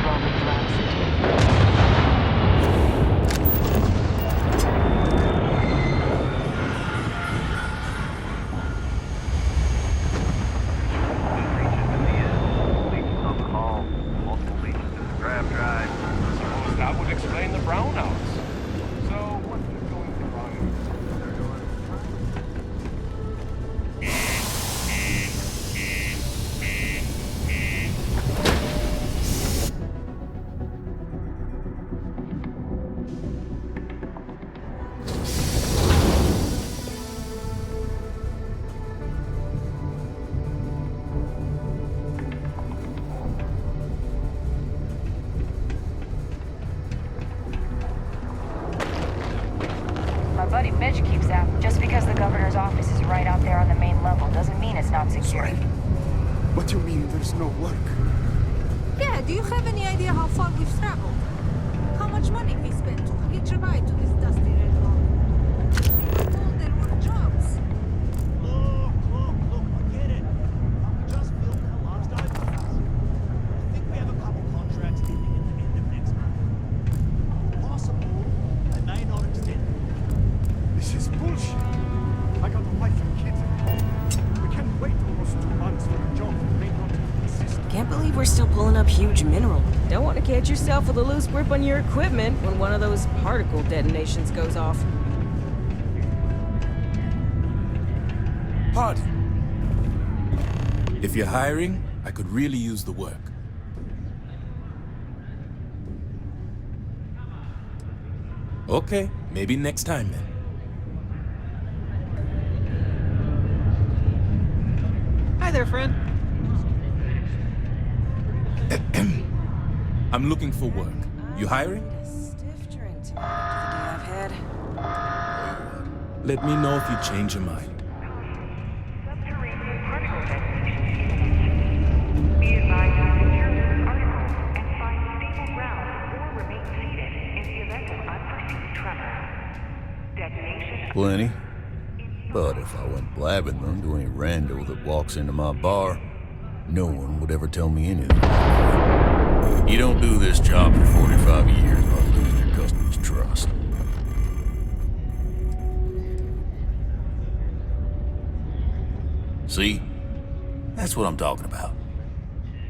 Roman dropsy. That would explain the brownouts. So, what is going wrong? My buddy Mitch keeps out. Just because the governor's office is right out there on the main level doesn't mean it's not secure. Sorry. What do you mean there's no work? Yeah, do you have any idea how far we've traveled? How much money we spent to hitch a ride to this dusty red rock? We were told there were jobs. Look, I get it. We just built our last overpass. I think we have a couple contracts ending at the end of next month. Possible, they may not extend. This is bullshit. I got a wife and kids at home. We can't wait almost 2 months for a job that may not exist. Can't believe we're still pulling up huge mineral. Don't want to catch yourself with a loose grip on your equipment when one of those particle detonations goes off. Pardon. If you're hiring, I could really use the work. Okay, maybe next time then. Hi there, friend. I'm looking for work. You hiring? I need a stiff drink tonight after the day I've had. Let me know if you change your mind. Subterranean particle detonation. Be advised to secure this article and find stable ground or remain seated in the event of unforeseen tremor. Detonation. Plenty. But if I went blabbing them to any rando that walks into my bar, no one would ever tell me anything. You don't do this job for 45 years by losing your customers' trust. See? That's what I'm talking about.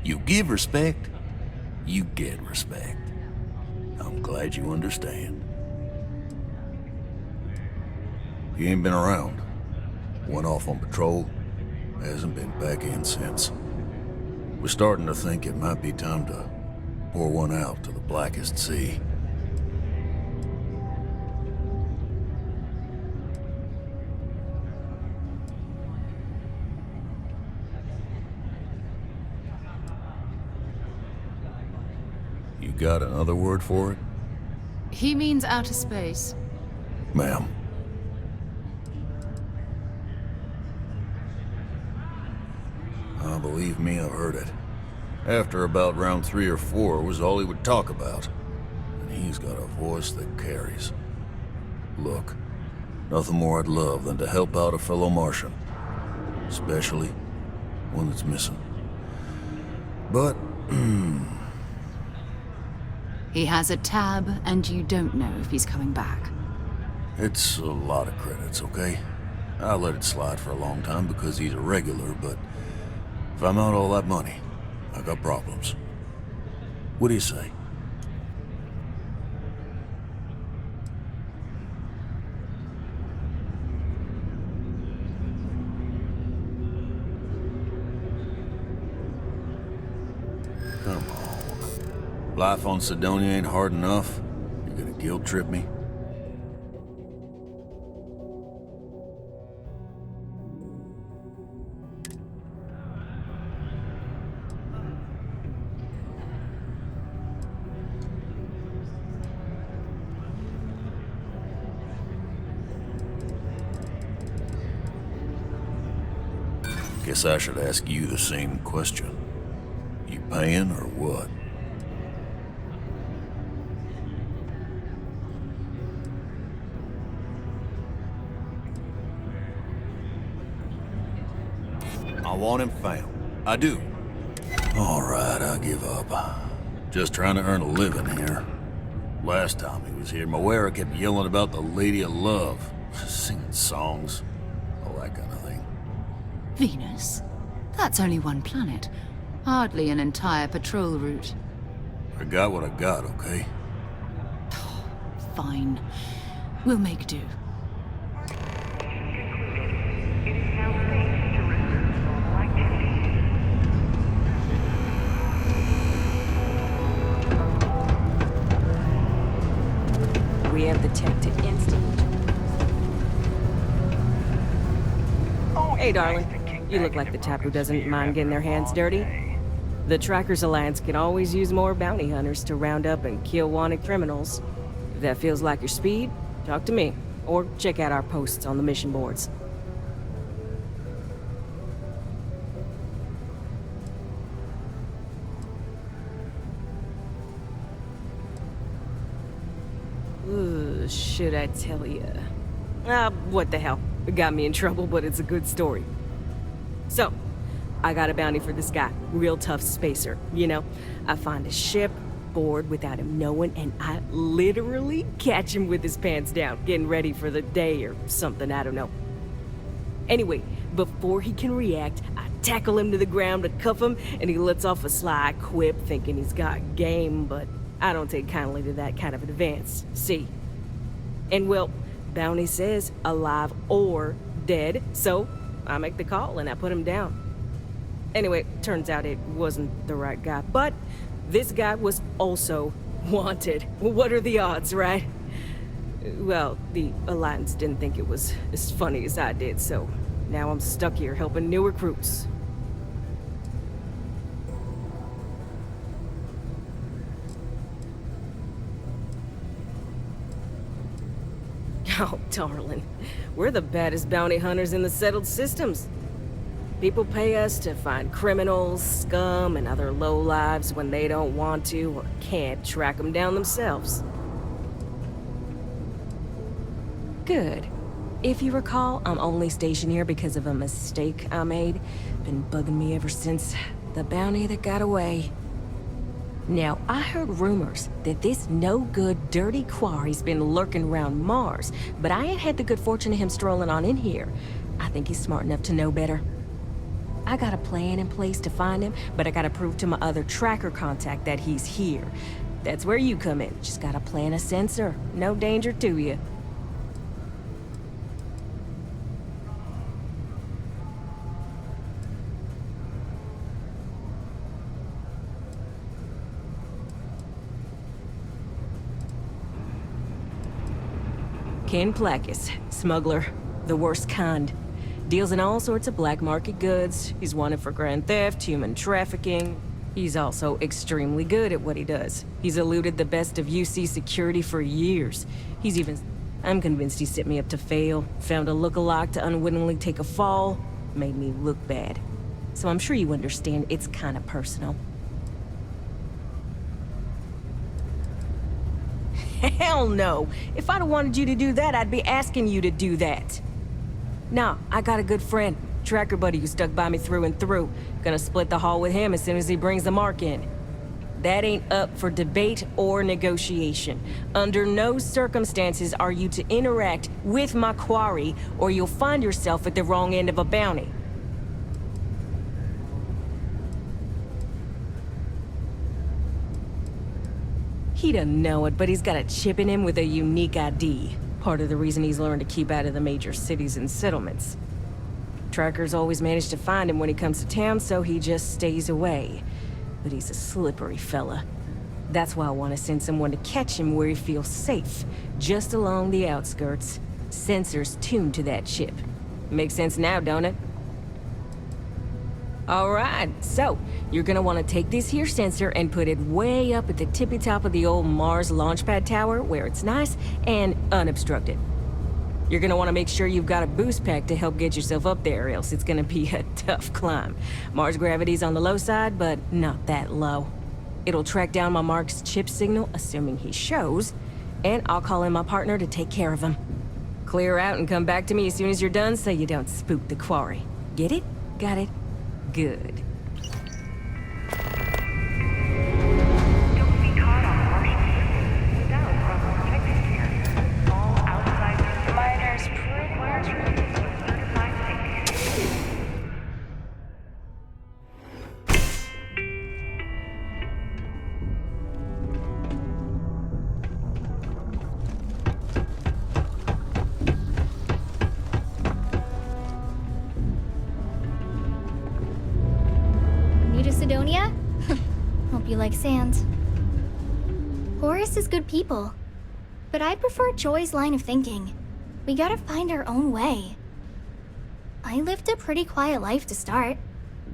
You give respect, you get respect. I'm glad you understand. He ain't been around. Went off on patrol, hasn't been back in since. We're starting to think it might be time to pour one out to the blackest sea. You got another word for it? He means outer space. Ma'am. Believe me, I've heard it. After about round 3 or 4 was all he would talk about. And he's got a voice that carries. Look, nothing more I'd love than to help out a fellow Martian. Especially one that's missing. But, He has a tab, and you don't know if he's coming back. it's a lot of credits, okay? I let it slide for a long time because he's a regular, but if I'm out all that money, I got problems. What do you say? Come on. Life on Sidonia ain't hard enough. You're gonna guilt trip me? Guess I should ask you the same question. You paying or what? I want him found. I do. All right, I give up. Just trying to earn a living here. Last time he was here, Moira kept yelling about the Lady of Love, singing songs, all that kind of thing. Venus? That's only one planet. Hardly an entire patrol route. I got what I got, okay? Fine. We'll make do. It is now safe to resume normal activity. We have the tech to instantly. Hey, darling. You look like the type who doesn't mind getting their hands dirty. The Trackers Alliance can always use more bounty hunters to round up and kill wanted criminals. If that feels like your speed, talk to me, or check out our posts on the mission boards. Ooh, should I tell you? What the hell? It got me in trouble, but it's a good story. So, I got a bounty for this guy. Real tough spacer, you know? I find a ship, board without him knowing, and I literally catch him with his pants down, getting ready for the day or something, I don't know. Anyway, before he can react, I tackle him to the ground to cuff him, and he lets off a sly quip thinking he's got game, but I don't take kindly to that kind of advance, see? And well, bounty says alive or dead, so I make the call and I put him down. Anyway, turns out it wasn't the right guy, but this guy was also wanted. What are the odds, right? Well, the Alliance didn't think it was as funny as I did, so now I'm stuck here helping new recruits. Oh, darling. We're the baddest bounty hunters in the settled systems. People pay us to find criminals, scum, and other lowlives when they don't want to or can't track them down themselves. Good. If you recall, I'm only stationed here because of a mistake I made. Been bugging me ever since. The bounty that got away. Now, I heard rumors that this no-good, dirty quarry's been lurking around Mars, but I ain't had the good fortune of him strolling on in here. I think he's smart enough to know better. I got a plan in place to find him, but I gotta prove to my other tracker contact that he's here. That's where you come in. Just gotta plant a sensor. No danger to you. Ken Plakis, smuggler, the worst kind. Deals in all sorts of black market goods. He's wanted for grand theft, human trafficking. He's also extremely good at what he does. He's eluded the best of UC security for years. I'm convinced he set me up to fail, found a look-alike to unwittingly take a fall, made me look bad. So I'm sure you understand it's kind of personal. Hell no! If I'd have wanted you to do that, I'd be asking you to do that. Nah, I got a good friend, tracker buddy who stuck by me through and through. Gonna split the haul with him as soon as he brings the mark in. That ain't up for debate or negotiation. Under no circumstances are you to interact with my quarry, or you'll find yourself at the wrong end of a bounty. He doesn't know it, but he's got a chip in him with a unique ID. Part of the reason he's learned to keep out of the major cities and settlements. Trackers always manage to find him when he comes to town, so he just stays away. But he's a slippery fella. That's why I want to send someone to catch him where he feels safe, just along the outskirts. Sensors tuned to that chip. Makes sense now, don't it? Alright, so, you're gonna want to take this here sensor and put it way up at the tippy top of the old Mars launchpad tower, where it's nice and unobstructed. You're gonna want to make sure you've got a boost pack to help get yourself up there, else it's gonna be a tough climb. Mars gravity's on the low side, but not that low. It'll track down my Mark's chip signal, assuming he shows, and I'll call in my partner to take care of him. Clear out and come back to me as soon as you're done so you don't spook the quarry. Get it? Got it? Good. Don't like sand. Horace is good people, but I prefer Joy's line of thinking. We gotta find our own way. I lived a pretty quiet life to start,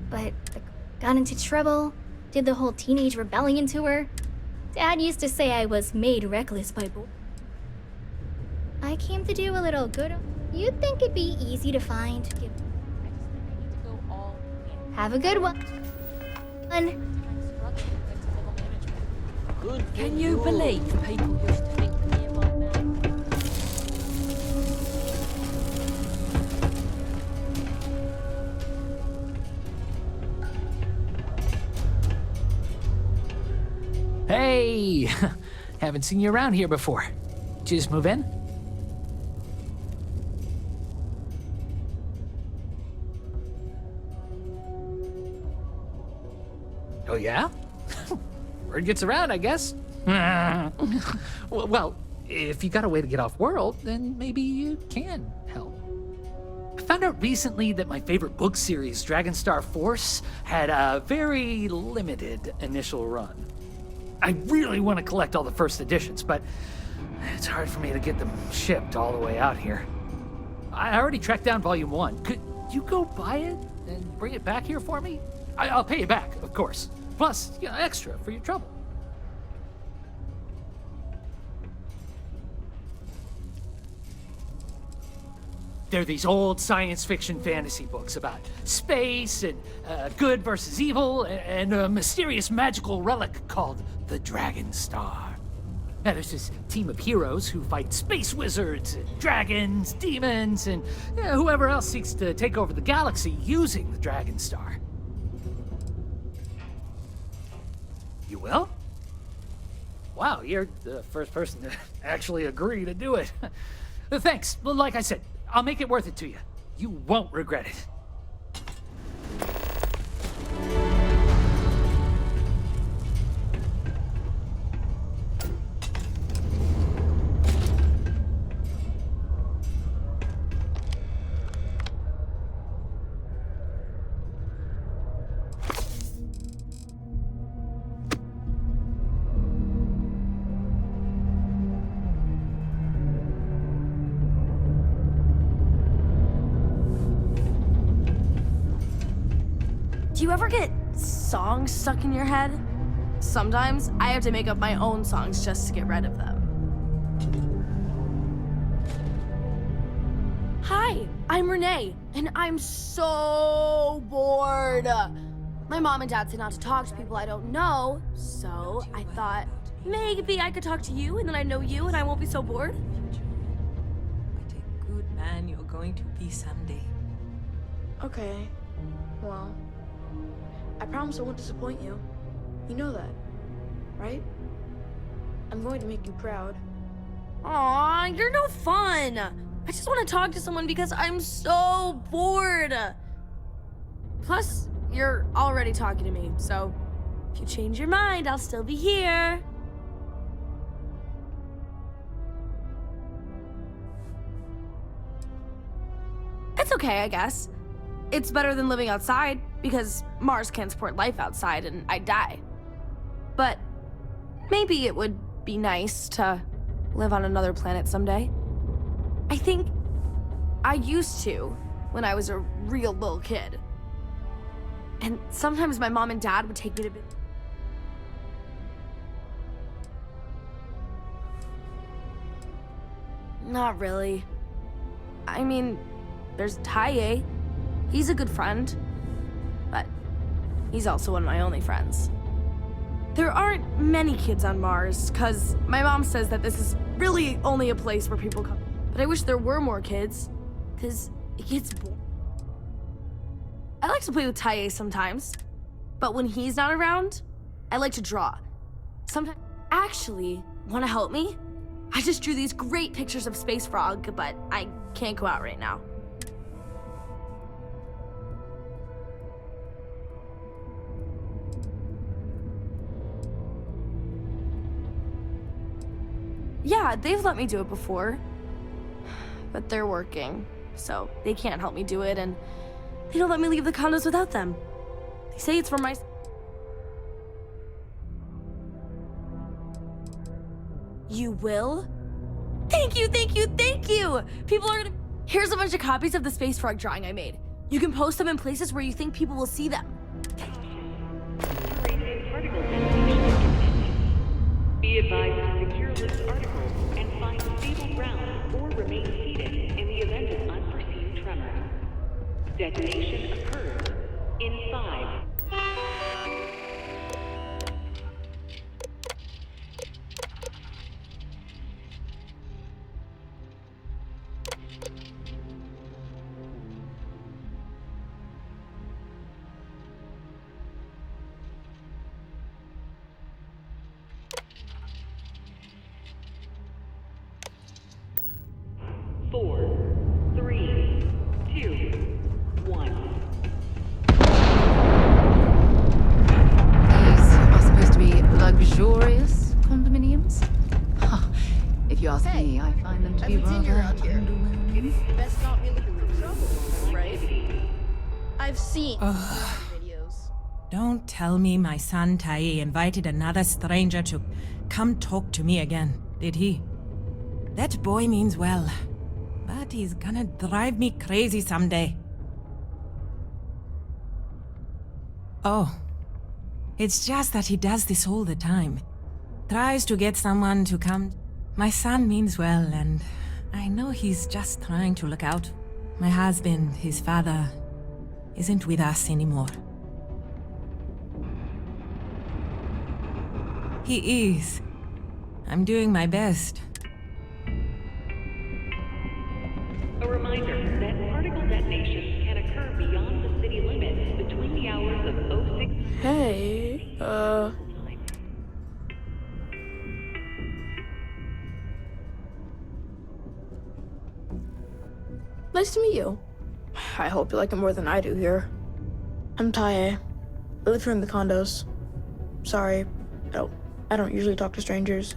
but got into trouble, did the whole teenage rebellion tour. Dad used to say I was made reckless by boy. I came to do a little good. You'd think it'd be easy to find. Have a good one. Can you believe people used to think the nearby man? Hey! Haven't seen you around here before. Did you just move in? Oh, yeah? Word gets around, I guess. Well, if you got a way to get off world, then maybe you can help. I found out recently that my favorite book series, Dragonstar Force, had a very limited initial run. I really want to collect all the first editions, but it's hard for me to get them shipped all the way out here. I already tracked down Volume 1. Could you go buy it and bring it back here for me? I'll pay you back, of course. Plus, extra for your trouble. They're these old science fiction fantasy books about space and good versus evil and a mysterious magical relic called the Dragonstar. Now there's this team of heroes who fight space wizards and dragons, demons, and whoever else seeks to take over the galaxy using the Dragonstar. You will? Wow, you're the first person to actually agree to do it. Thanks. Well, like I said, I'll make it worth it to you. You won't regret it. Do you ever get songs stuck in your head? Sometimes I have to make up my own songs just to get rid of them. Hi, I'm Renee, and I'm so bored. My mom and dad say not to talk to people I don't know, so I thought maybe I could talk to you, and then I know you, and I won't be so bored. What a good man you're going to be someday. Okay, well, I promise I won't disappoint you. You know that, right? I'm going to make you proud. Aw, you're no fun. I just want to talk to someone because I'm so bored. Plus, you're already talking to me, so if you change your mind, I'll still be here. It's okay, I guess. It's better than living outside, because Mars can't support life outside and I'd die. But maybe it would be nice to live on another planet someday. I think I used to when I was a real little kid. And sometimes my mom and dad would take me to Not really. I mean, there's Taye. He's a good friend, but he's also one of my only friends. There aren't many kids on Mars, because my mom says that this is really only a place where people come. But I wish there were more kids, because it gets boring. I like to play with Taye sometimes, but when he's not around, I like to draw. Sometimes, actually, want to help me? I just drew these great pictures of Space Frog, but I can't go out right now. Yeah, they've let me do it before, but they're working, so they can't help me do it, and they don't let me leave the condos without them. They say it's for my... You will? Thank you, thank you, thank you! People are gonna... Here's a bunch of copies of the space frog drawing I made. You can post them in places where you think people will see them. Be advised to secure this article and find stable ground or remain seated in the event of unforeseen tremor. Detonation occurs in 5. Luxurious condominiums? Huh. If you ask me, I find them to be rather underwhelming. Best not be looking for trouble, right? I've seen videos. Don't tell me my son Tai invited another stranger to come talk to me again, did he? That boy means well, but he's gonna drive me crazy someday. Oh. It's just that he does this all the time. Tries to get someone to come. My son means well, and I know he's just trying to look out. My husband, his father, isn't with us anymore. He is. I'm doing my best. A reminder that particle detonations can occur beyond the city limits between the hours of 06. Hey, nice to meet you. I hope you like it more than I do here. I'm Tae. I live here in the condos. Sorry, I don't usually talk to strangers.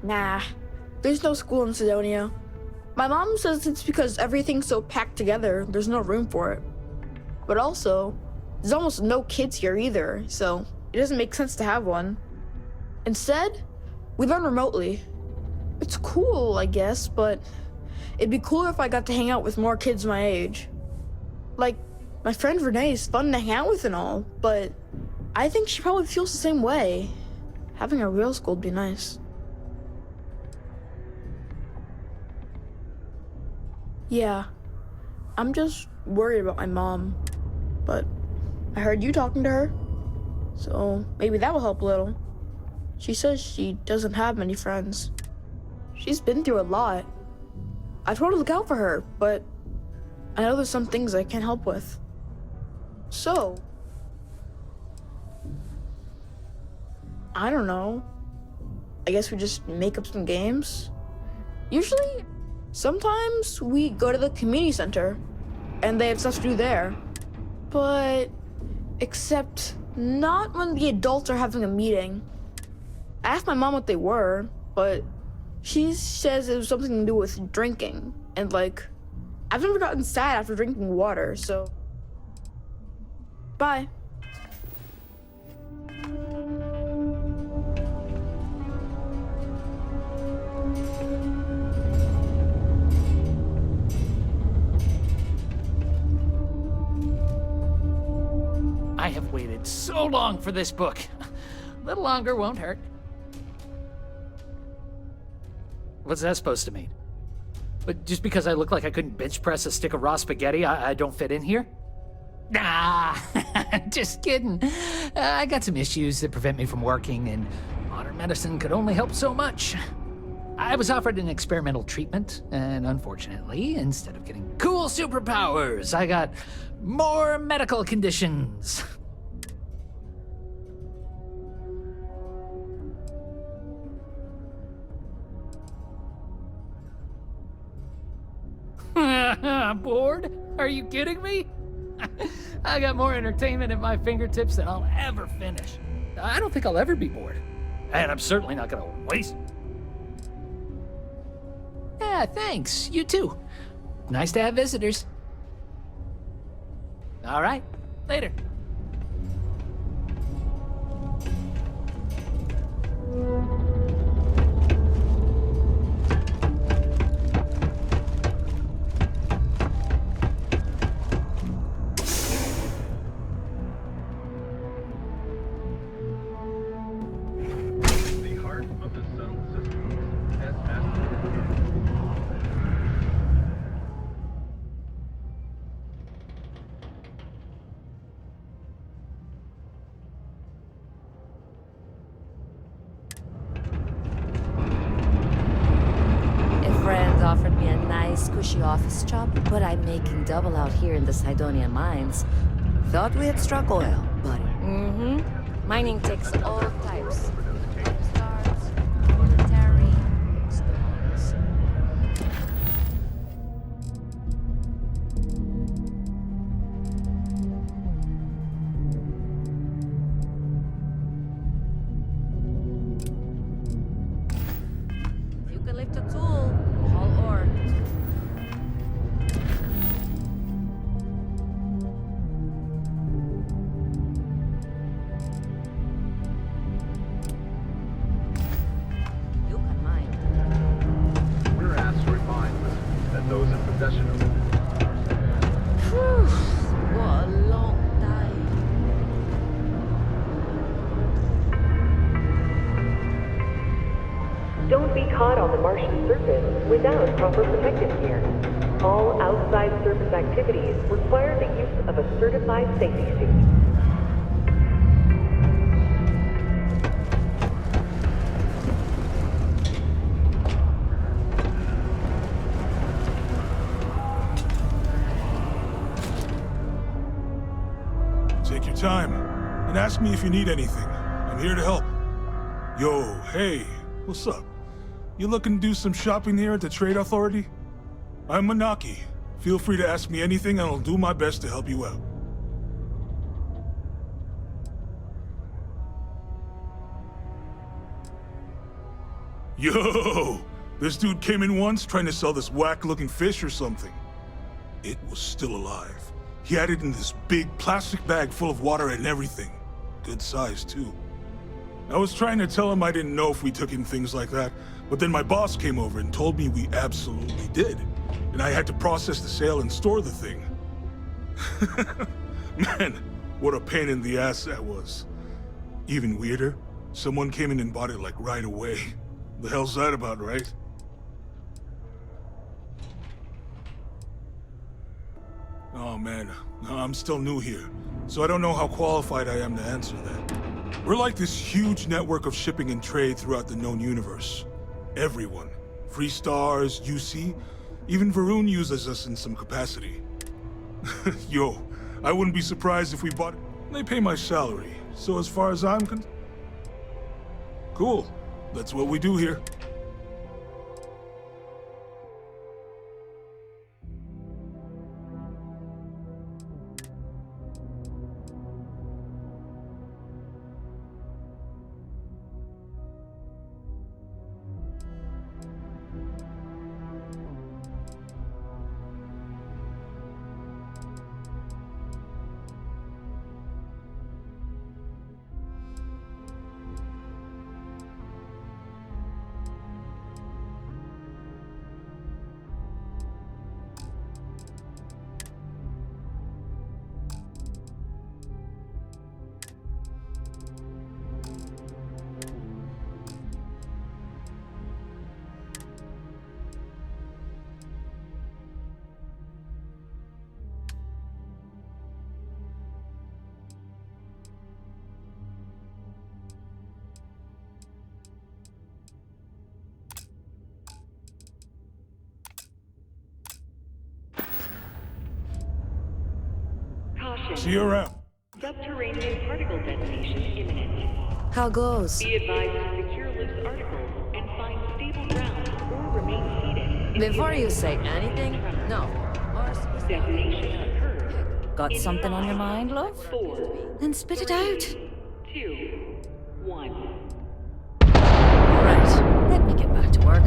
Nah, there's no school in Sidonia. My mom says it's because everything's so packed together, there's no room for it. But also, there's almost no kids here either, so it doesn't make sense to have one. Instead, we learn remotely. It's cool, I guess, but it'd be cooler if I got to hang out with more kids my age. Like, my friend Renee is fun to hang out with and all, but I think she probably feels the same way. Having a real school would be nice. Yeah, I'm just worried about my mom. But I heard you talking to her, so maybe that will help a little. She says she doesn't have many friends. She's been through a lot. I told her to look out for her, but I know there's some things I can't help with. So, I don't know. I guess we just make up some games? Usually, sometimes we go to the community center, and they have stuff to do there. But, except not when the adults are having a meeting. I asked my mom what they were, but she says it was something to do with drinking. And like, I've never gotten sad after drinking water, so. Bye. I have waited so long for this book. A little longer won't hurt. What's that supposed to mean? But just because I look like I couldn't bench press a stick of raw spaghetti, I don't fit in here? Nah, just kidding. I got some issues that prevent me from working, and modern medicine could only help so much. I was offered an experimental treatment, and unfortunately, instead of getting cool superpowers, I got more medical conditions. Bored? Are you kidding me? I got more entertainment at my fingertips than I'll ever finish. I don't think I'll ever be bored. And I'm certainly not gonna waste. Yeah, thanks. You too. Nice to have visitors. All right. Later. cushy office job, but I'm making double out here in the Sidonian mines. Thought we had struck oil, buddy. Mm-hmm. Mining takes all types. Upstarts, military, experts. If you can lift a tool, haul ore. We're asked to remind listeners that those in possession of Whew, what a long time. Don't be caught on the Martian surface without proper protective gear. All outside surface activities require the use of a certified safety suit. Take your time, and ask me if you need anything. I'm here to help. Yo, hey, what's up? You looking to do some shopping here at the Trade Authority? I'm Manaki. Feel free to ask me anything, and I'll do my best to help you out. Yo! This dude came in once trying to sell this whack-looking fish or something. It was still alive. He had it in this big plastic bag full of water and everything. Good size, too. I was trying to tell him I didn't know if we took in things like that, but then my boss came over and told me we absolutely did. And I had to process the sale and store the thing. Man, what a pain in the ass that was. Even weirder, someone came in and bought it like right away. The hell's that about, right? Oh man, I'm still new here, so I don't know how qualified I am to answer that. We're like this huge network of shipping and trade throughout the known universe. Everyone. Free Stars, UC, even Varun uses us in some capacity. Yo, I wouldn't be surprised if we bought it. They pay my salary, so as far as I'm concerned... Cool, that's what we do here. See you around. Subterranean particle detonation imminent. How goes? Be advised to secure loose articles and find stable ground or remain seated. Before you say anything, no. Detonation occurred. Got something on your mind, love? 4, Then spit it out. 2, 1. Right, let me get back to work.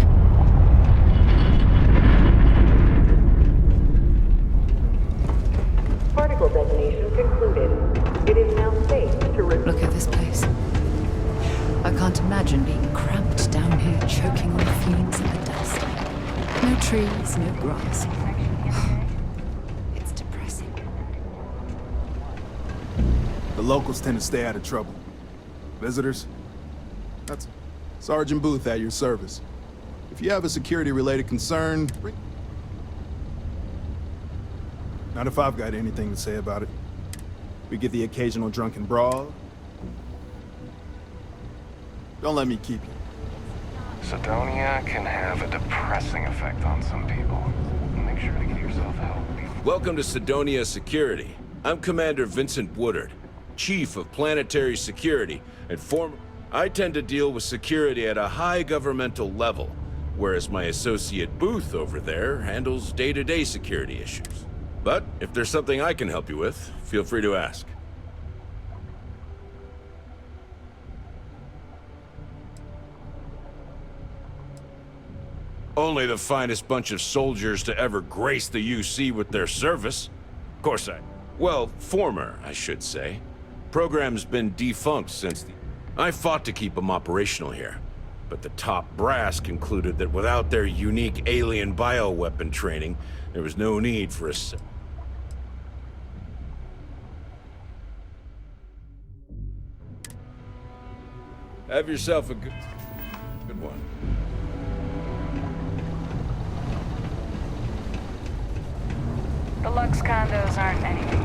Particle detonation concluded. It is now safe to Look at this place. I can't imagine being cramped down here, choking on the fumes and the dust. No trees, no grass. It's depressing. The locals tend to stay out of trouble. Visitors? That's Sergeant Booth at your service. If you have a security-related concern, not if I've got anything to say about it. We get the occasional drunken brawl. Don't let me keep you. Sidonia can have a depressing effect on some people. And they Make sure to give yourself help. Welcome to Sidonia Security. I'm Commander Vincent Woodard, Chief of Planetary Security, and I tend to deal with security at a high governmental level, whereas my associate Booth over there handles day-to-day security issues. But if there's something I can help you with, feel free to ask. Only the finest bunch of soldiers to ever grace the UC with their service. Of course well, former, I should say. Program's been defunct since I fought to keep them operational here. But the top brass concluded that without their unique alien bioweapon training, there was no need for a... Have yourself a good one. The Lux condos aren't anything.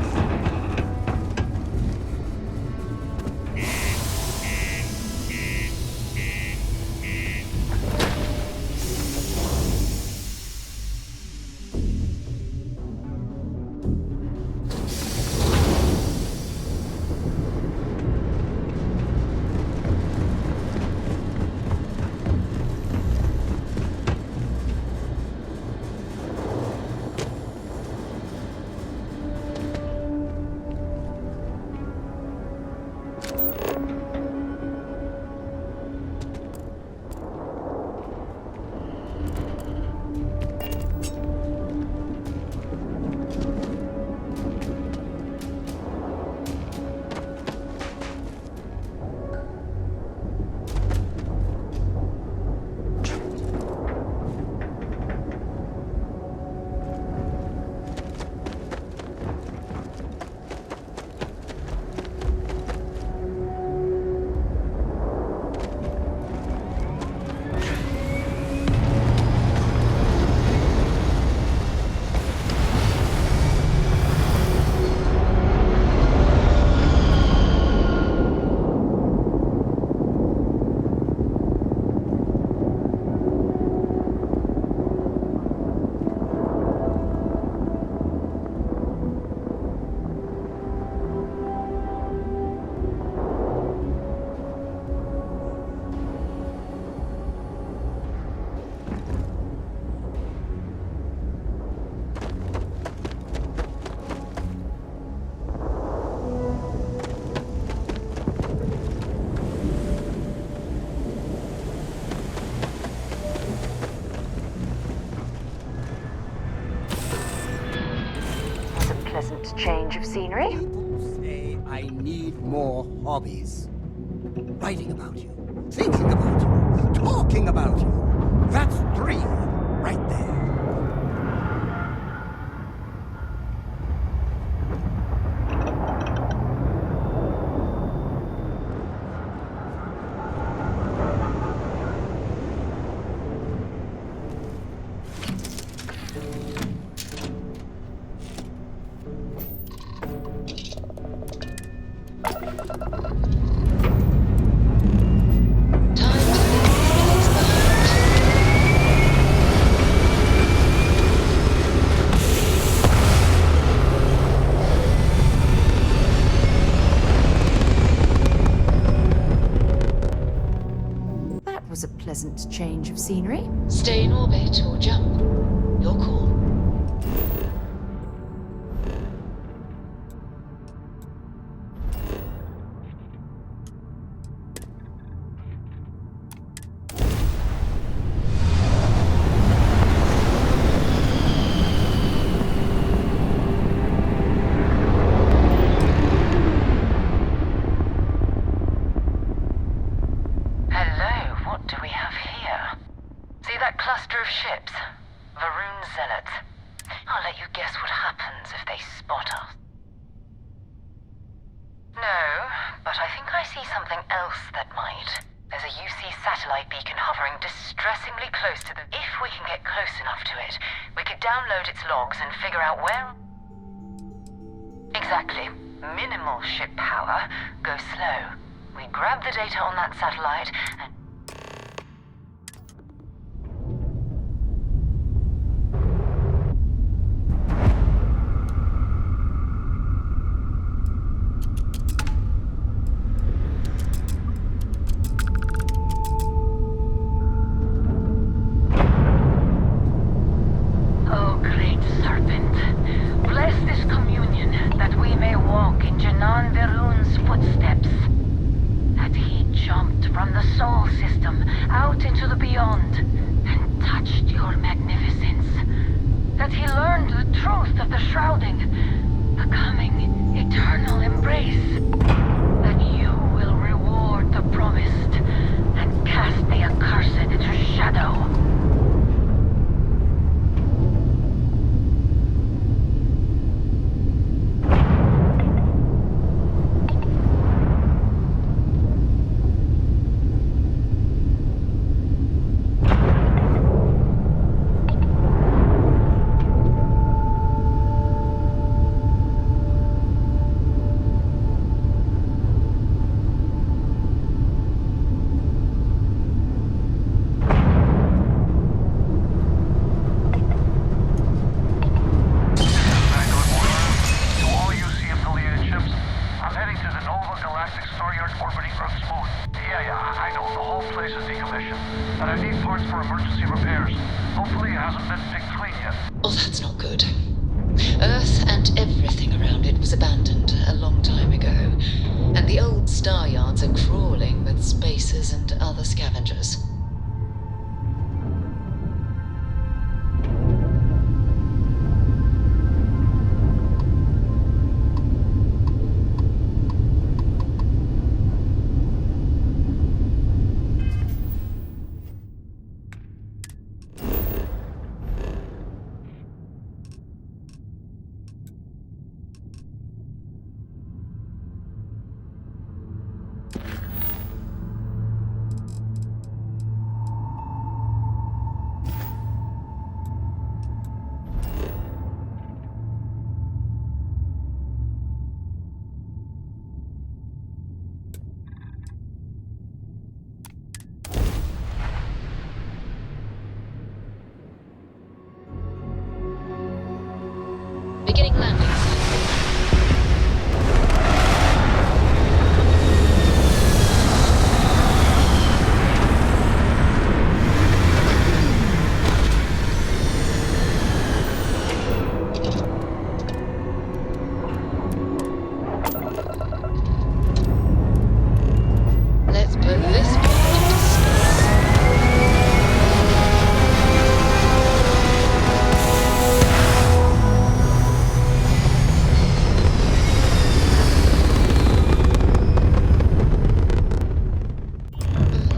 Change of scenery? People say I need more hobbies. Writing about you, thinking about you, talking about you. That's 3 right there. Change of scenery? Stay in orbit or jump. Your call. Exactly. Minimal ship power. Go slow. We grab the data on that satellite and... from the Sol system out into the beyond and touched your magnificence. That he learned the truth of the shrouding, the coming eternal embrace. That you will reward the promised and cast the accursed into shadow. Oh, that's not good. Earth and everything around it was abandoned a long time ago, and the old star yards are crawling with spacers and other scavengers. Beginning landing. Let's put this ball into space.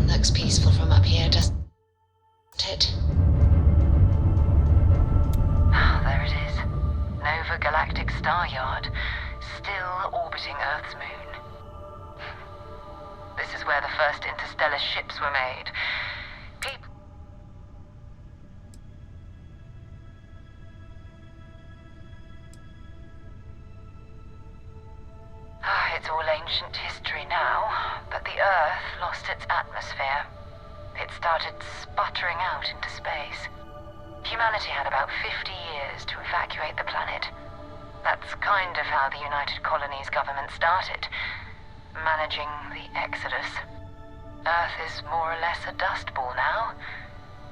Looks peaceful from up here, doesn't it? There it is. Nova Galactic Star Yard, still orbiting Earth's moon. This is where the first interstellar ships were made. People... It's all ancient history now, but the Earth lost its atmosphere. It started sputtering out into space. Humanity had about 50 years to evacuate the planet. That's kind of how the United Colonies government started, managing the exodus. Earth is more or less a dust ball now.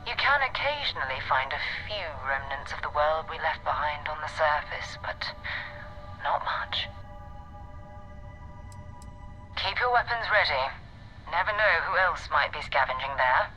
You can occasionally find a few remnants of the world we left behind on the surface, but not much. Keep your weapons ready. Never know who else might be scavenging there.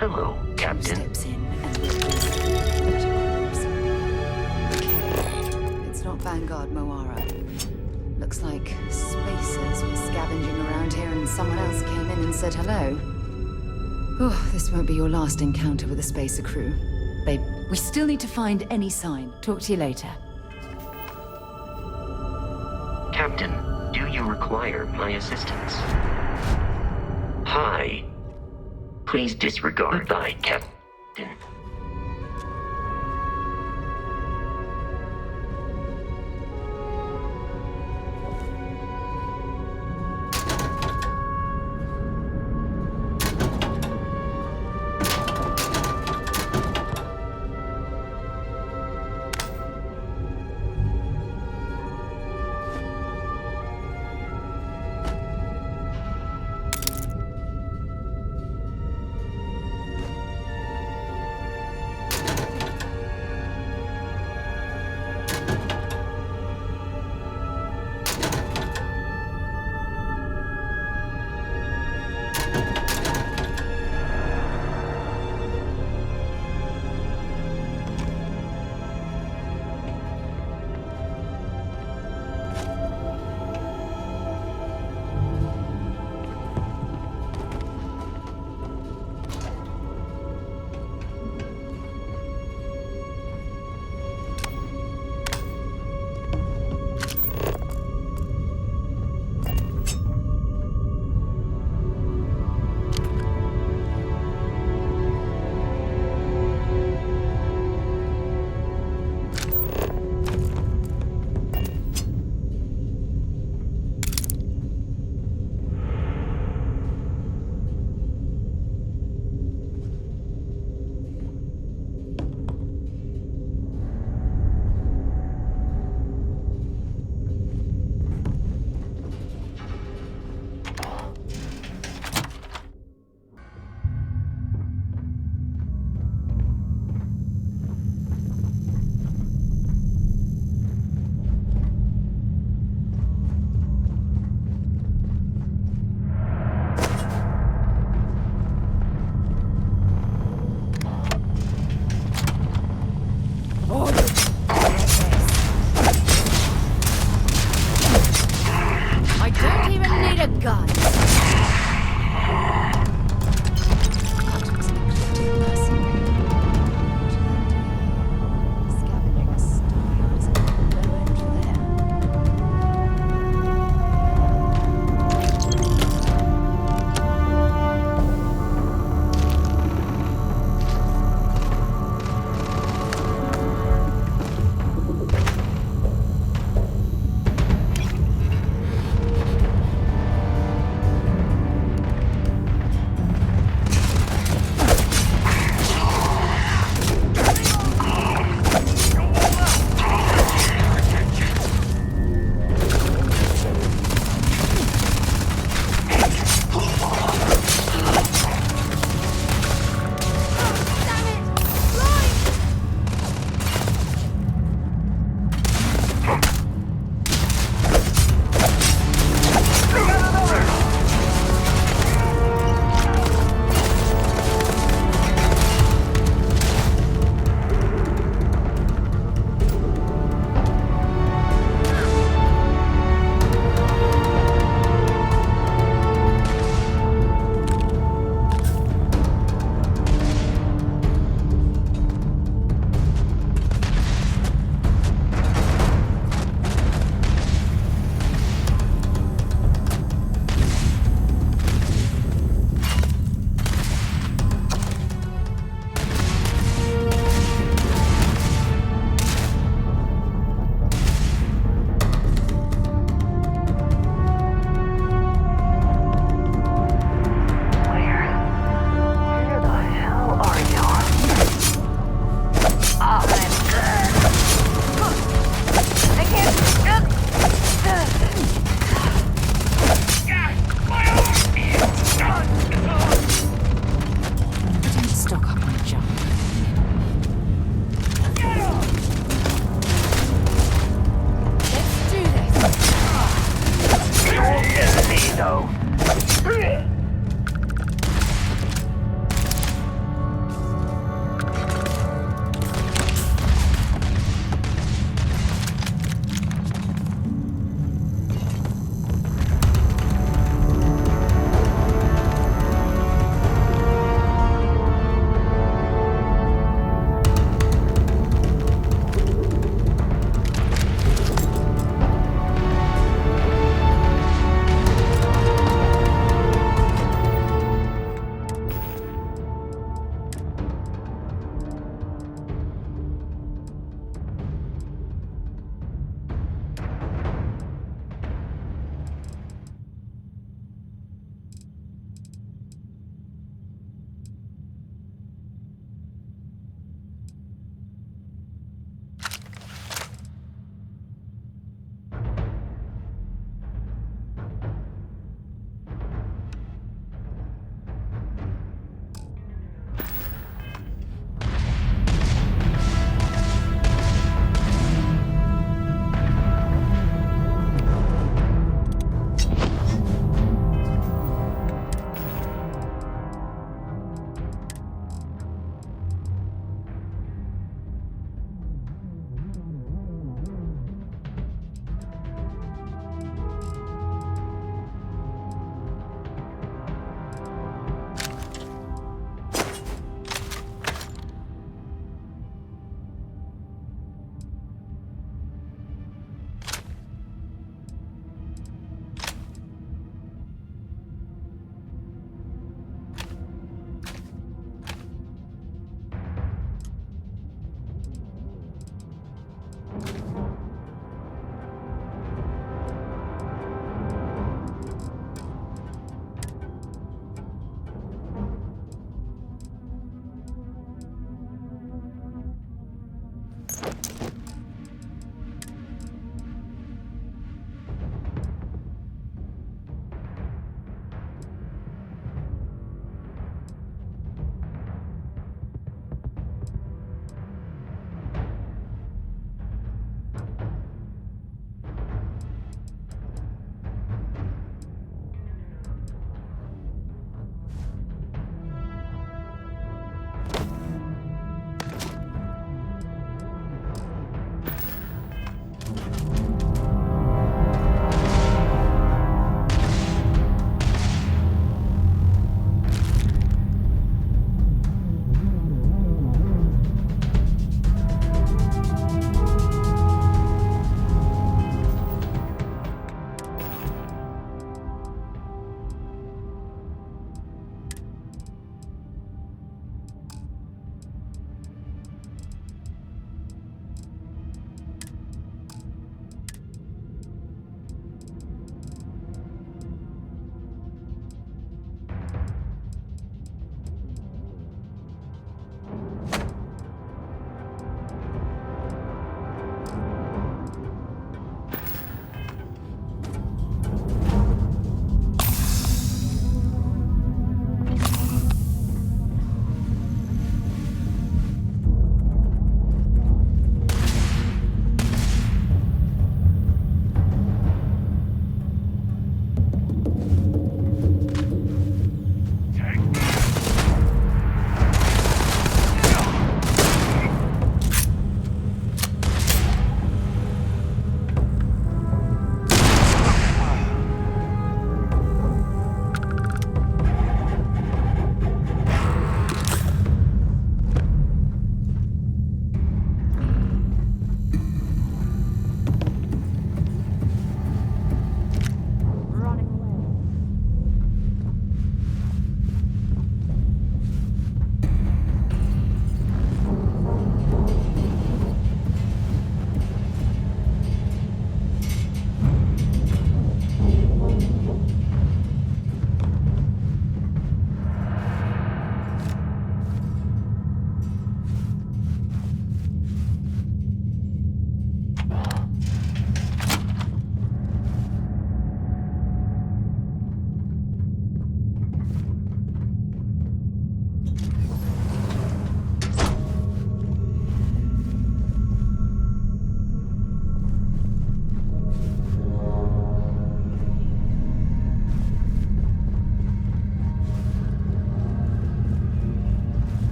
Hello, Captain. Steps in and looks. Okay, it's not Vanguard Moara. Looks like spacers were scavenging around here and someone else came in and said hello. Oh, this won't be your last encounter with a spacer crew. Babe, we still need to find any sign. Talk to you later. Captain, do you require my assistance? Hi. Please disregard. Goodbye, Captain.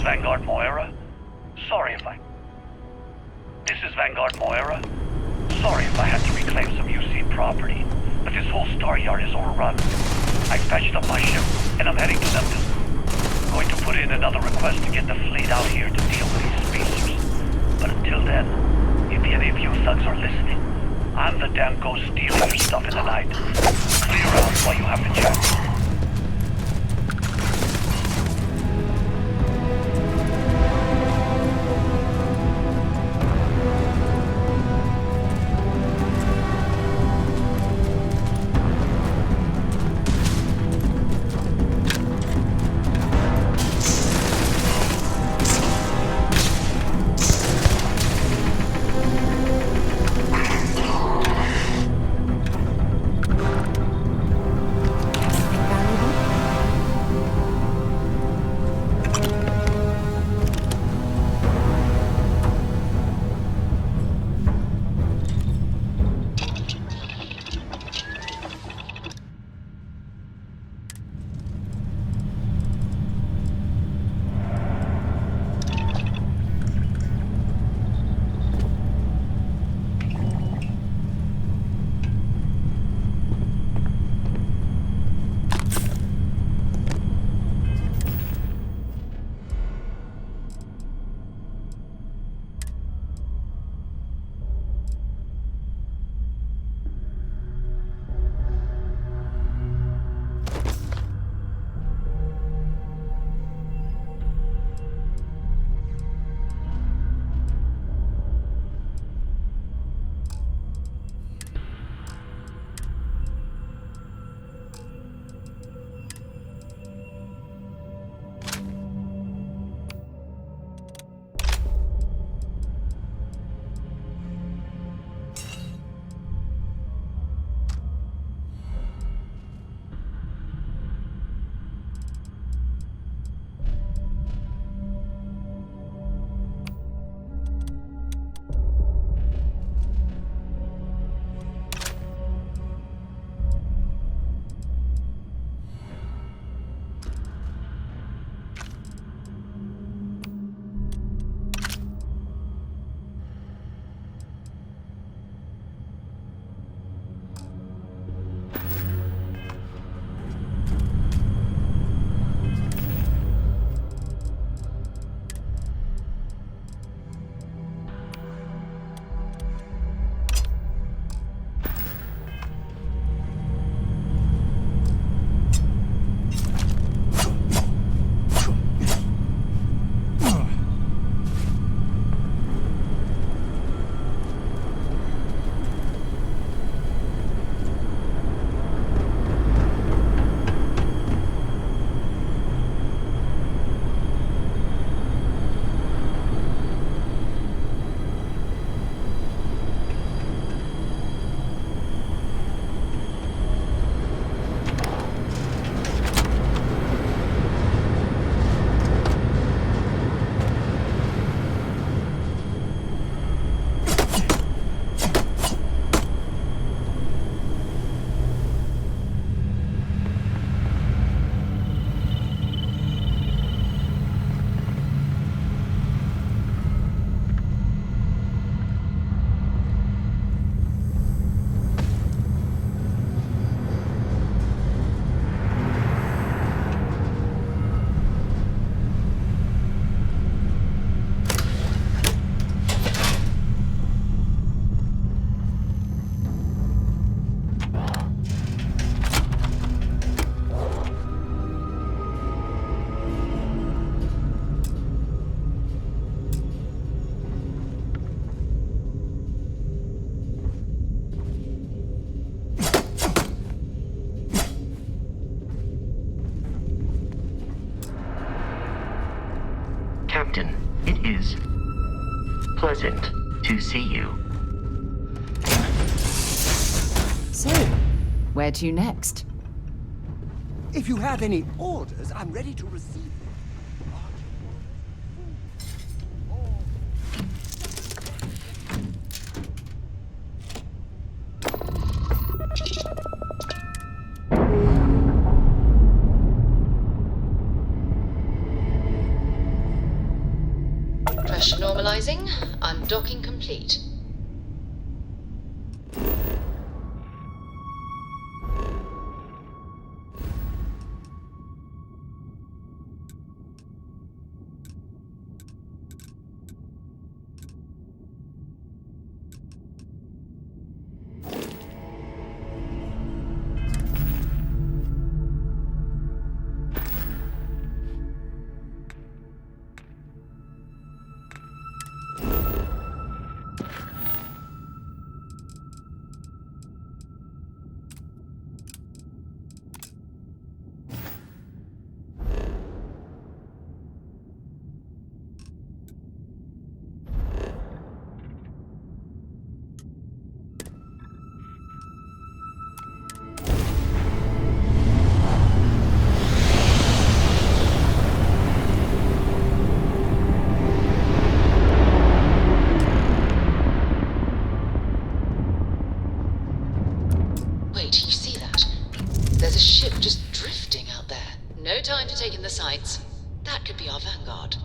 Vanguard Moira. Sorry if I... This is Vanguard Moira. Sorry if I had to reclaim some UC property, but this whole star yard is overrun. I fetched up my ship, and I'm heading to Memphis. I'm going to put in another request to get the fleet out here to deal with these spacers. But until then, if any of you thugs are listening, I'm the damn ghost stealing your stuff in the night. Clear out while you have the chance. Captain, it is pleasant to see you. So, where to next? If you have any orders, I'm ready to receive them. Pressure normalizing. Undocking complete. Wait, you see that? There's a ship just drifting out there. No time to take in the sights. That could be our vanguard.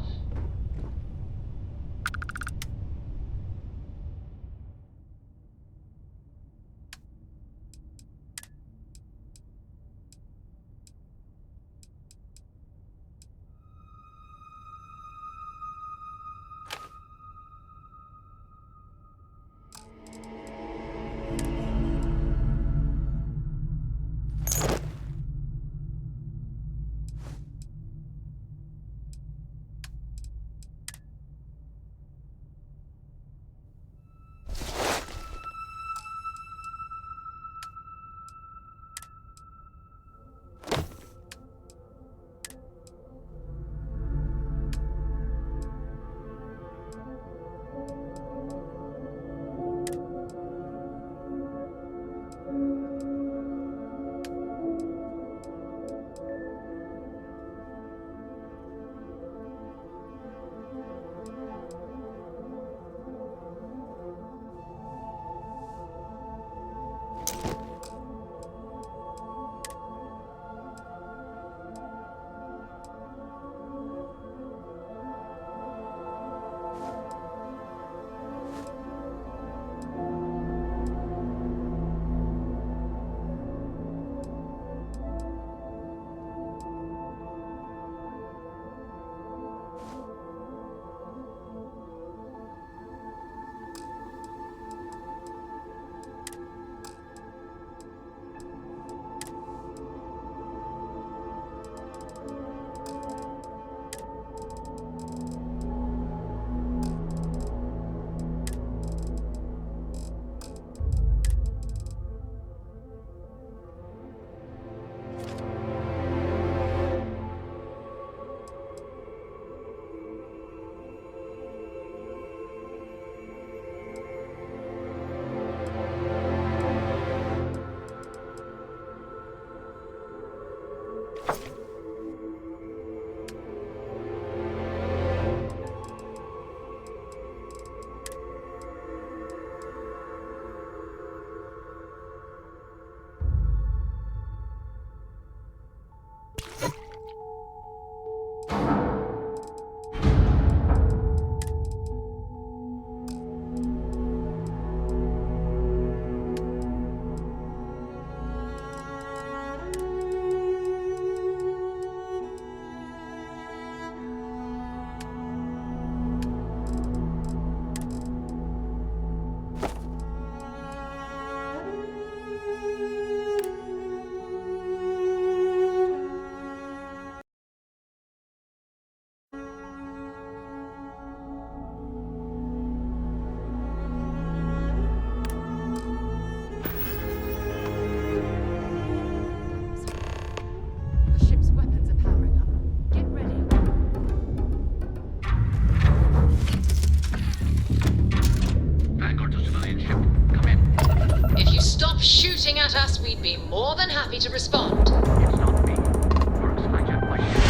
Shooting at us, we'd be more than happy to respond. It's not me. Works like it. My ship.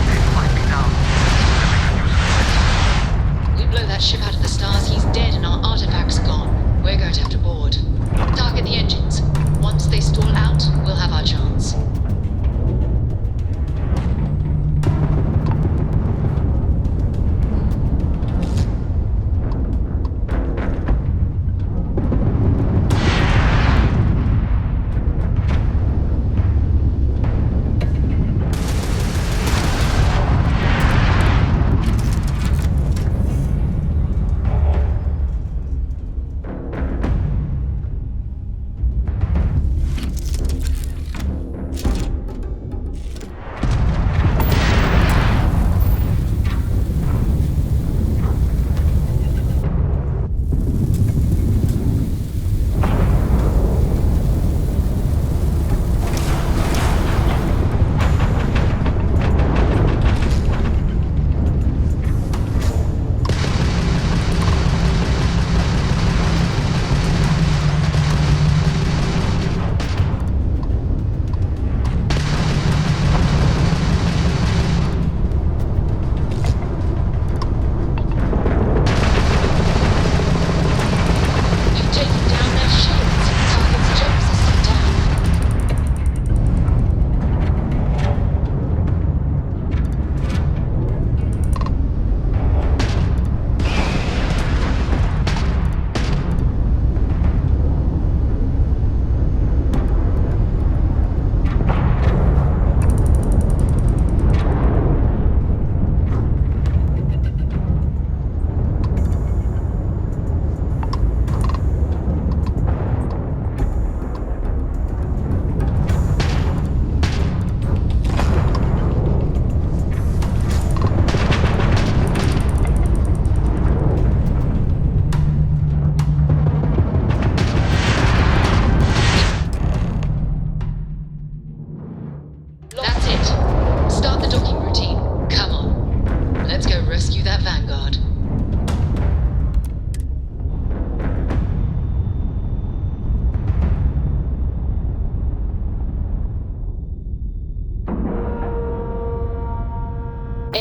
They find me now. We blow that ship out of the stars, he's dead and our artifacts gone. We're going to have to board. Target the engines. Once they stall out, we'll have our chance.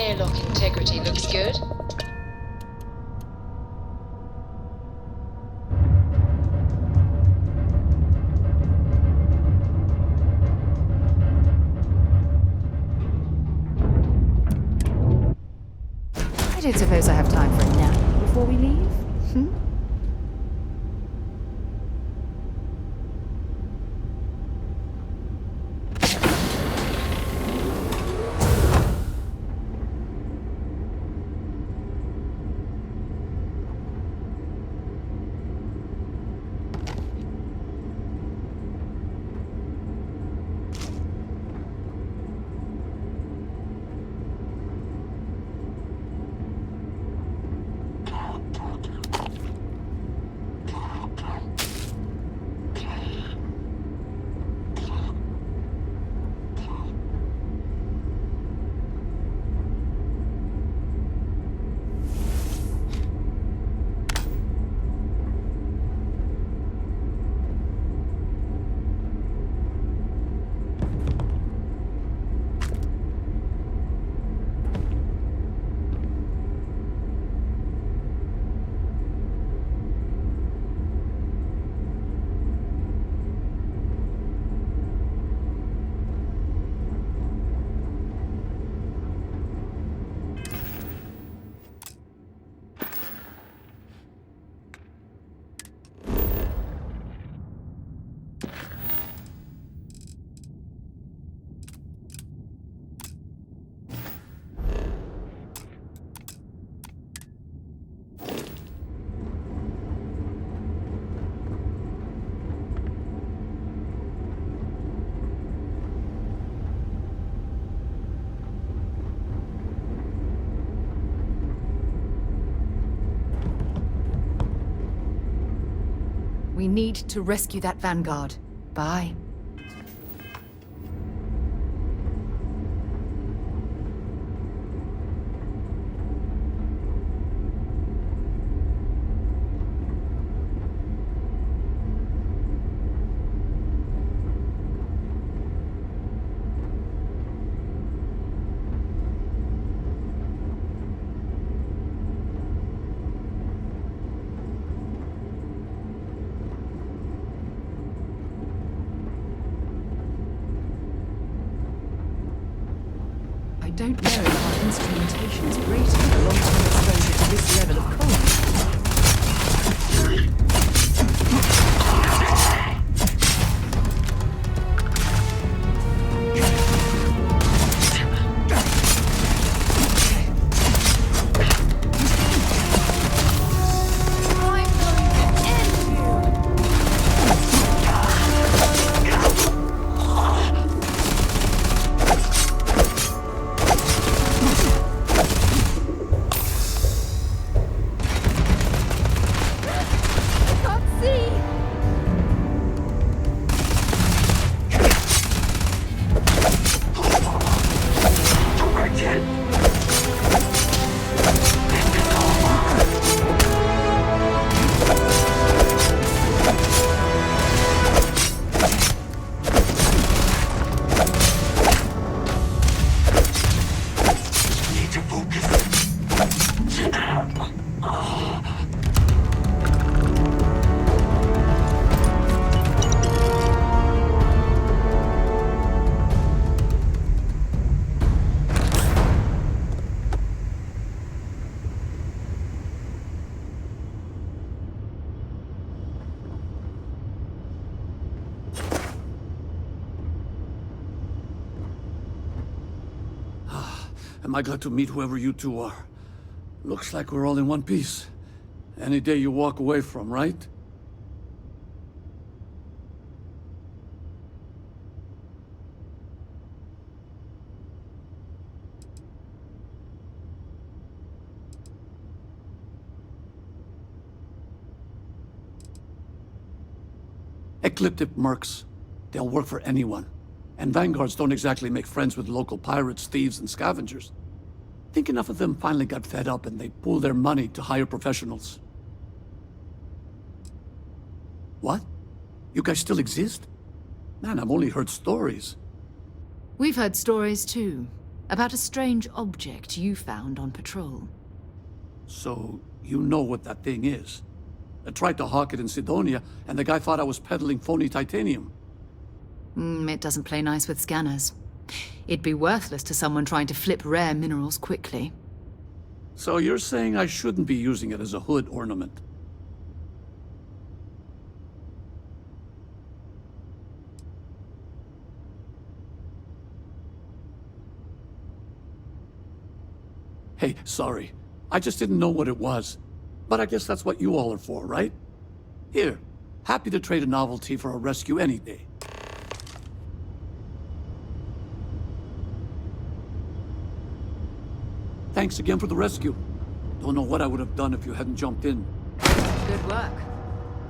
airlock integrity looks good. I don't suppose I have time for a nap before we leave? Hmm? We need to rescue that Vanguard. Bye. I don't know if our instrumentation is great for long-term exposure to this level of cold. Am I glad to meet whoever you two are. Looks like we're all in one piece. Any day you walk away from, right? Ecliptic mercs. They'll work for anyone. And Vanguards don't exactly make friends with local pirates, thieves, and scavengers. Think enough of them finally got fed up and they pool their money to hire professionals. What? You guys still exist? Man, I've only heard stories. We've heard stories too. About a strange object you found on patrol. So, you know what that thing is? I tried to hawk it in Sidonia, and the guy thought I was peddling phony titanium. It doesn't play nice with scanners. It'd be worthless to someone trying to flip rare minerals quickly. So you're saying I shouldn't be using it as a hood ornament? Hey, sorry. I just didn't know what it was. But I guess that's what you all are for, right? Here, happy to trade a novelty for a rescue any day. Thanks again for the rescue. Don't know what I would have done if you hadn't jumped in. Good work.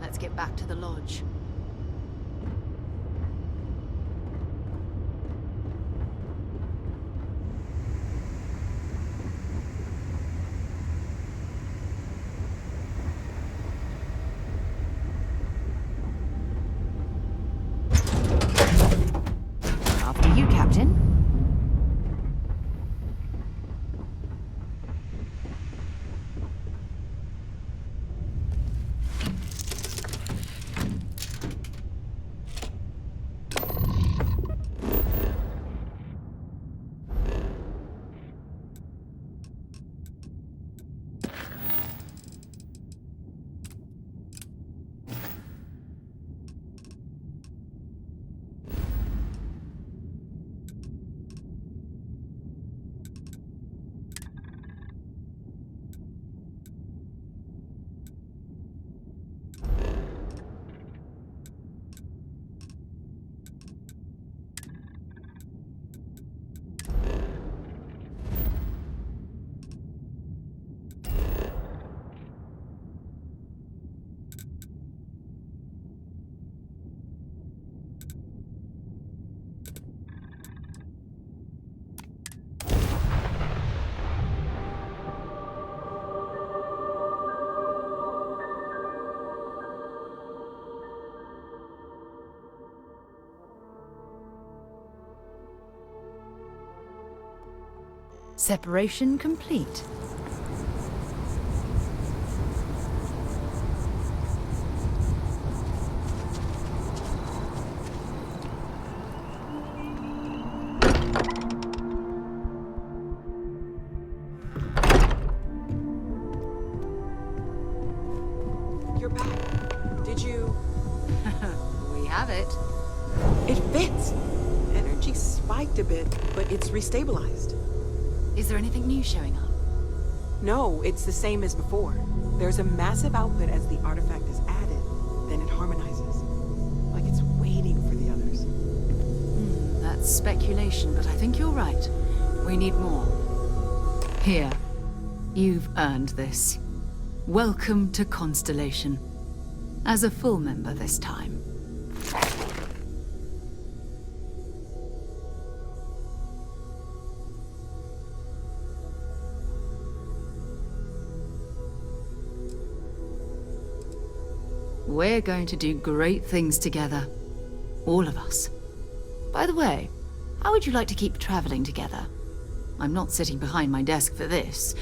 Let's get back to the lodge. After you, Captain. Separation complete. You're back. Did you... We have it. It fits. Energy spiked a bit, but it's restabilized. Is there anything new showing up? No, it's the same as before. There's a massive output as the artifact is added, then it harmonizes. Like it's waiting for the others. That's speculation, but I think you're right. We need more. Here. You've earned this. Welcome to Constellation. As a full member this time. We're going to do great things together. All of us. By the way, how would you like to keep traveling together? I'm not sitting behind my desk for this.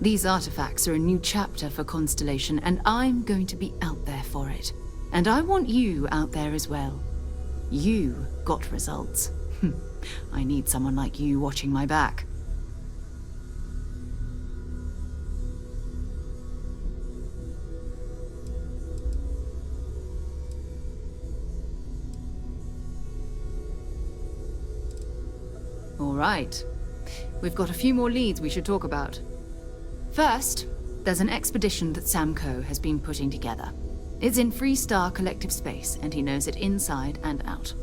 These artifacts are a new chapter for Constellation, and I'm going to be out there for it. And I want you out there as well. You got results. I need someone like you watching my back. All right. We've got a few more leads we should talk about. First, there's an expedition that Samco has been putting together. It's in Freestar Collective Space, and he knows it inside and out.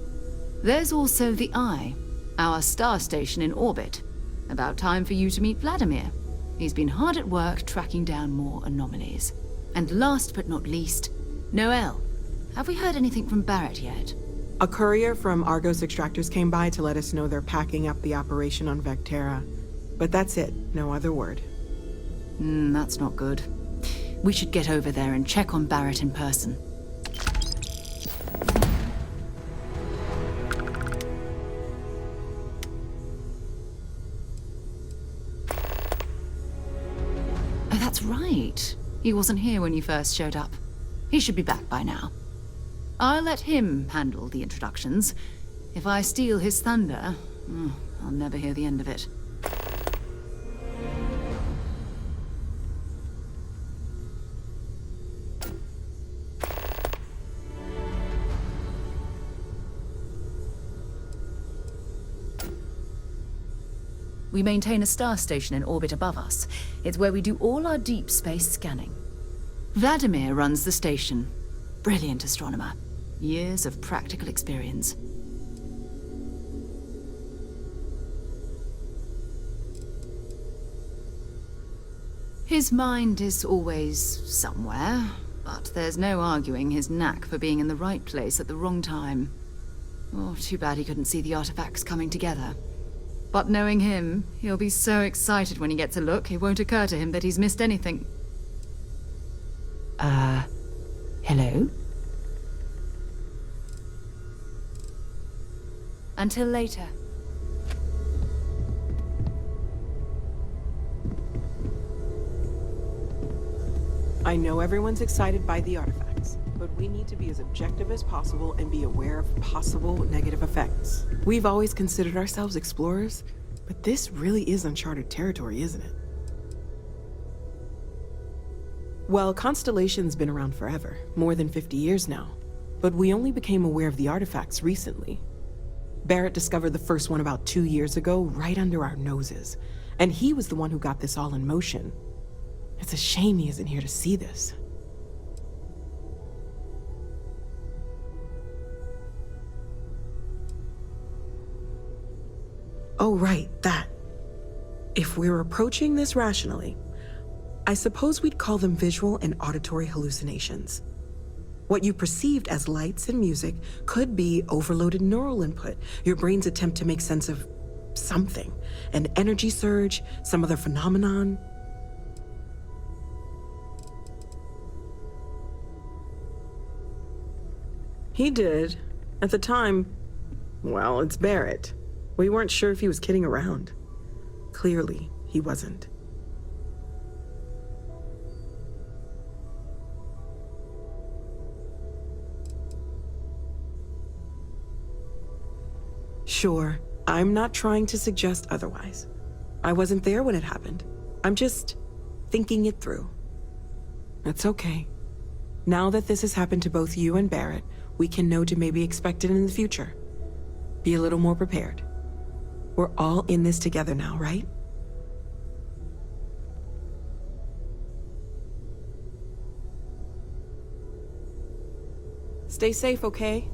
There's also the Eye, our star station in orbit. About time for you to meet Vladimir. He's been hard at work tracking down more anomalies. And last but not least, Noel. Have we heard anything from Barrett yet? A courier from Argos Extractors came by to let us know they're packing up the operation on Vectera. But that's it, no other word. That's not good. We should get over there and check on Barrett in person. Oh, that's right. He wasn't here when you first showed up. He should be back by now. I'll let him handle the introductions. If I steal his thunder, I'll never hear the end of it. We maintain a star station in orbit above us. It's where we do all our deep space scanning. Vladimir runs the station. Brilliant astronomer. Years of practical experience. His mind is always somewhere, but there's no arguing his knack for being in the right place at the wrong time. Oh, too bad he couldn't see the artifacts coming together. But knowing him, he'll be so excited when he gets a look, it won't occur to him that he's missed anything. Hello? Until later. I know everyone's excited by the artifacts, but we need to be as objective as possible and be aware of possible negative effects. We've always considered ourselves explorers, but this really is uncharted territory, isn't it? Well, Constellation's been around forever, more than 50 years now, but we only became aware of the artifacts recently. Barrett discovered the first one about 2 years ago, right under our noses, and he was the one who got this all in motion. It's a shame he isn't here to see this. Oh, right, that. If we're approaching this rationally, I suppose we'd call them visual and auditory hallucinations. What you perceived as lights and music could be overloaded neural input, your brain's attempt to make sense of something, an energy surge, some other phenomenon. He did. At the time, well, it's Barrett. We weren't sure if he was kidding around. Clearly, he wasn't. Sure, I'm not trying to suggest otherwise. I wasn't there when it happened. I'm just thinking it through. It's okay. Now that this has happened to both you and Barrett, we can know to maybe expect it in the future. Be a little more prepared. We're all in this together now, right? Stay safe, okay?